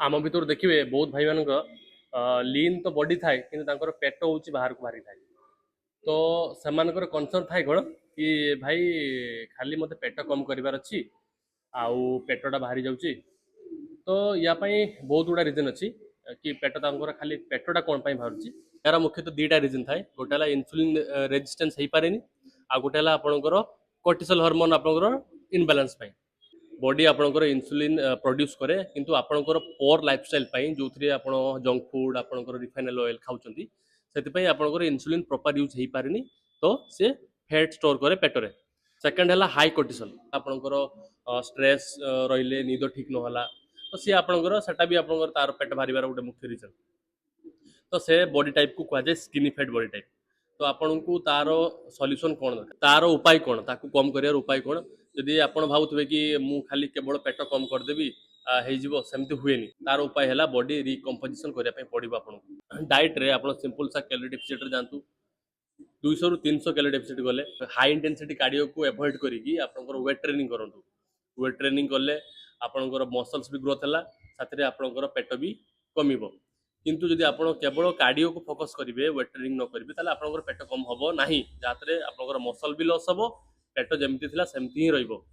आम भितर देखिए बहुत भाई मान लीन तो बॉडी थाए कि पेट हूँ बाहर को बाहरी थाए तो सेमानकर कनसर्न थाए कौन कि भाई खाली मते पेट कम करार अच्छी आउ पेटटा बाहरी जाऊँगी तो या बहुत गुड़ा रिजन अच्छी कि पेट खाली पेटटा कौन बाहर यार मुख्यतः दुईटा रिजन थाए गोटे है इन्सुलिन रेजिस्टेंस हो पारे आ गोटे है आपंकर कोर्टिसोल हार्मोन आपंकर इनबालांस बॉडी आपंकर इन्सुलिन प्रोड्यूस करे किंतु आपंकर पोर लाइफस्टाइल जो थी आप जंक फूड आपंकर रिफाइनल ऑयल खाऊं से आपंकर इन्सुलिन प्रॉपर यूज हो पारे तो सी फैट स्टोर करे पेटरे सेकेंड है हाई कोर्टिसोल आपंकर स्ट्रेस रही निद ठीक नहला तो सी आपंकर सेटा भी आपंकर तार पेट बाहर गोटे मुख्य रिजन तो से बॉडी टाइप को कहुए स्किनी फैट बॉडी टाइप तो आपन को तार सॉल्यूशन कौन दरकार तार उपाय कौन ताकू कम कर उपाय कौन जदि आप भावुवे कि मु खाली केवल पेट कम करदेवी सेमती हुए तार उपाय है बॉडी रिकम्पोजिशन करने पड़ो आपको डाइट रे आप सिंपल सा कैलोरी डेफिसिट जातु 200 ରୁ 300 कैलोरी डेफिसिट गले हाई इंटेंसिटी कार्डियो को एवॉइड करिकी आपनकर वेट ट्रेनिंग करंतु वेट ट्रेनिंग कले आपनकर मसल्स भी ग्रोथ है साथ में आपनकर पेट भी कमिबो किंतु जदि आप केवल कार्डियो को फोकस करेंगे वेट ट्रेनिंग न करेंगे ताले पेट कम हम ना जहाँ आपनकर मसल भी लॉस हम पेट जमती सेमती ही रहिबो